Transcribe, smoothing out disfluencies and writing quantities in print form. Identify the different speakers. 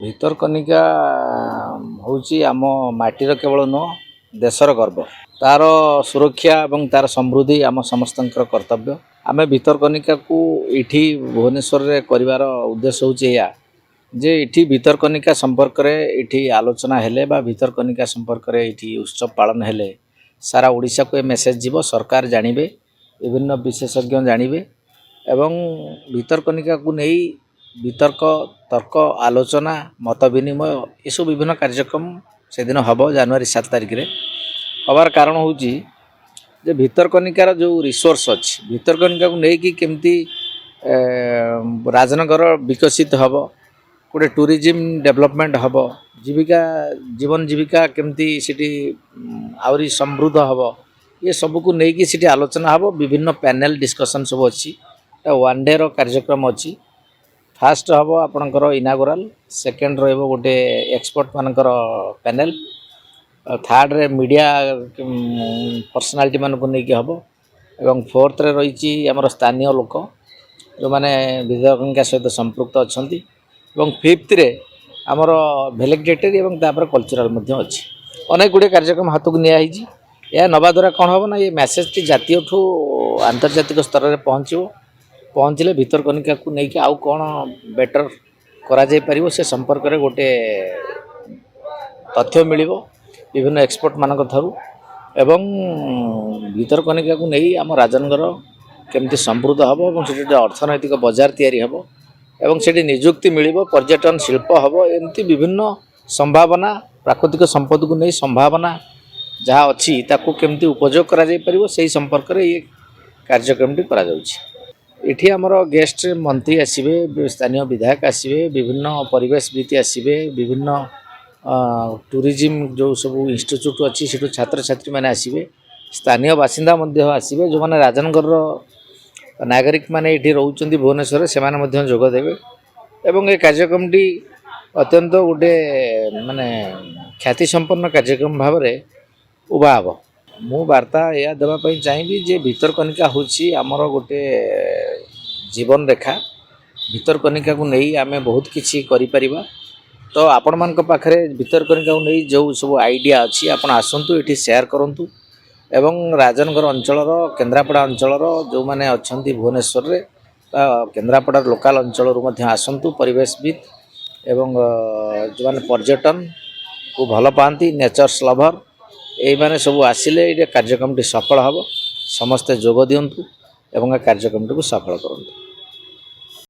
Speaker 1: ଭିତରକନିକା ହେଉଛି ଆମ ମାଟିର କେବଳ ନୁହଁ ଦେଶର ଗର୍ବ। ତାର ସୁରକ୍ଷା ଏବଂ ତାର ସମୃଦ୍ଧି ଆମ ସମସ୍ତଙ୍କର କର୍ତ୍ତବ୍ୟ। ଆମେ ଭିତରକନିକାକୁ ଏଇଠି ଭୁବନେଶ୍ୱରରେ କରିବାର ଉଦ୍ଦେଶ୍ୟ ହେଉଛି ଏଇଆ ଯେ ଏଇଠି ଭିତରକନିକା ସମ୍ପର୍କରେ ଏଇଠି ଆଲୋଚନା ହେଲେ ବା ଭିତରକନିକା ସମ୍ପର୍କରେ ଏଇଠି ଉତ୍ସବ ପାଳନ ହେଲେ ସାରା ଓଡ଼ିଶାକୁ ଏ ମେସେଜ ଯିବ, ସରକାର ଜାଣିବେ, ବିଭିନ୍ନ ବିଶେଷଜ୍ଞ ଜାଣିବେ ଏବଂ ଭିତରକନିକାକୁ ନେଇ ବିତର୍କ ତର୍କ ଆଲୋଚନା ମତ ବିନିମୟ ଏସବୁ ବିଭିନ୍ନ କାର୍ଯ୍ୟକ୍ରମ ସେଦିନ ହେବ ଜାନୁଆରୀ 7 ତାରିଖରେ। ହେବାର କାରଣ ହେଉଛି ଯେ ଭିତରକନିକାର ଯେଉଁ ରିସୋର୍ସ ଅଛି, ଭିତରକନିକାକୁ ନେଇକି କେମିତି ରାଜନଗର ବିକଶିତ ହେବ, ଗୋଟେ ଟୁରିଜିମ୍ ଡେଭଲପମେଣ୍ଟ ହେବ, ଜୀବନ ଜୀବିକା କେମିତି ସେଠି ଆହୁରି ସମୃଦ୍ଧ ହେବ, ଏ ସବୁକୁ ନେଇକି ସେଠି ଆଲୋଚନା ହେବ। ବିଭିନ୍ନ ପ୍ୟାନେଲ ଡିସ୍କସନ୍ ସବୁ ଅଛି। এটা ୱାନ୍ ଡେର କାର୍ଯ୍ୟକ୍ରମ ଅଛି। ଫାଷ୍ଟ ହେବ ଆପଣଙ୍କର ଇନାଗୁରାଲ, ସେକେଣ୍ଡ ରହିବ ଗୋଟେ ଏକ୍ସପର୍ଟ ମାନଙ୍କର ପ୍ୟାନେଲ, ଥାର୍ଡ଼ରେ ମିଡ଼ିଆ ପର୍ସନାଲିଟି ମାନଙ୍କୁ ନେଇକି ହେବ ଏବଂ ଫୋର୍ଥରେ ରହିଛି ଆମର ସ୍ଥାନୀୟ ଲୋକ ଯେଉଁମାନେ ଭିତରକନିକା ସହିତ ସମ୍ପୃକ୍ତ ଅଛନ୍ତି ଏବଂ ଫିଫ୍ଥରେ ଆମର ଭେଲିଡେଟେରୀ ଏବଂ ତାପରେ କଲଚରାଲ ମଧ୍ୟ ଅଛି। ଅନେକ ଗୁଡ଼ିଏ କାର୍ଯ୍ୟକ୍ରମ ହାତକୁ ନିଆହେଇଛି। ଏହା ନେବା ଦ୍ୱାରା କ'ଣ ହେବ ନା ଏ ମେସେଜଟି ଜାତୀୟଠୁ ଆନ୍ତର୍ଜାତିକ ସ୍ତରରେ ପହଞ୍ଚିଲେ ଭିତରକନିକାକୁ ନେଇକି ଆଉ କ'ଣ ବେଟର କରାଯାଇପାରିବ ସେ ସମ୍ପର୍କରେ ଗୋଟେ ତଥ୍ୟ ମିଳିବ ବିଭିନ୍ନ ଏକ୍ସପର୍ଟ ମାନଙ୍କ ଠାରୁ ଏବଂ ଭିତରକନିକାକୁ ନେଇ ଆମ ରାଜନଗର କେମିତି ସମୃଦ୍ଧ ହେବ ଏବଂ ସେଠି ଗୋଟେ ଅର୍ଥନୈତିକ ବଜାର ତିଆରି ହେବ ଏବଂ ସେଠି ନିଯୁକ୍ତି ମିଳିବ, ପର୍ଯ୍ୟଟନ ଶିଳ୍ପ ହେବ, ଏମିତି ବିଭିନ୍ନ ସମ୍ଭାବନା, ପ୍ରାକୃତିକ ସମ୍ପଦକୁ ନେଇ ସମ୍ଭାବନା ଯାହା ଅଛି ତାକୁ କେମିତି ଉପଯୋଗ କରାଯାଇପାରିବ ସେହି ସମ୍ପର୍କରେ ଏ କାର୍ଯ୍ୟକ୍ରମଟି କରାଯାଉଛି। ଏଠି ଆମର ଗେଷ୍ଟ ମନ୍ତ୍ରୀ ଆସିବେ, ସ୍ଥାନୀୟ ବିଧାୟକ ଆସିବେ, ବିଭିନ୍ନ ପରିବେଶବିତ ଆସିବେ, ବିଭିନ୍ନ ଟୁରିଜିମ୍ ଯେଉଁ ସବୁ ଇନଷ୍ଟିଚ୍ୟୁଟ୍ ଅଛି ସେଠୁ ଛାତ୍ରଛାତ୍ରୀମାନେ ଆସିବେ, ସ୍ଥାନୀୟ ବାସିନ୍ଦା ମଧ୍ୟ ଆସିବେ, ଯେଉଁମାନେ ରାଜନଗରର ନାଗରିକ ମାନେ ଏଠି ରହୁଛନ୍ତି ଭୁବନେଶ୍ୱରରେ ସେମାନେ ମଧ୍ୟ ଯୋଗ ଦେବେ ଏବଂ ଏ କାର୍ଯ୍ୟକ୍ରମଟି ଅତ୍ୟନ୍ତ ଗୋଟେ ମାନେ ଖ୍ୟାତିସମ୍ପନ୍ନ କାର୍ଯ୍ୟକ୍ରମ ଭାବରେ ଉଭା ହେବ। ମୁଁ ବାର୍ତ୍ତା ଏହା ଦେବା ପାଇଁ ଚାହିଁବି ଯେ ଭିତରକନିକା ହେଉଛି ଆମର ଗୋଟେ ଜୀବନ ରେଖା। ଭିତରକନିକାକୁ ନେଇ ଆମେ ବହୁତ କିଛି କରିପାରିବା। ତ ଆପଣମାନଙ୍କ ପାଖରେ ଭିତରକନିକାକୁ ନେଇ ଯେଉଁ ସବୁ ଆଇଡ଼ିଆ ଅଛି ଆପଣ ଆସନ୍ତୁ, ଏଠି ସେୟାର କରନ୍ତୁ ଏବଂ ରାଜନଗର ଅଞ୍ଚଳର, କେନ୍ଦ୍ରାପଡ଼ା ଅଞ୍ଚଳର ଯେଉଁମାନେ ଅଛନ୍ତି ଭୁବନେଶ୍ୱରରେ ବା କେନ୍ଦ୍ରାପଡ଼ାର ଲୋକାଲ ଅଞ୍ଚଳରୁ ମଧ୍ୟ ଆସନ୍ତୁ ପରିବେଶବିତ ଏବଂ ଯେଉଁମାନେ ପର୍ଯ୍ୟଟନକୁ ଭଲ ପାଆନ୍ତି, ନେଚର୍ସ ଲଭର, এইମାନେ ସବୁ ଆସିଲେ ଏ କାର୍ଯ୍ୟକ୍ରମଟି ସଫଳ ହେବ। ସମସ୍ତେ ଯୋଗ ଦିଅନ୍ତୁ ଏବଂ ଏ କାର୍ଯ୍ୟକ୍ରମଟିକୁ ସଫଳ କରନ୍ତୁ।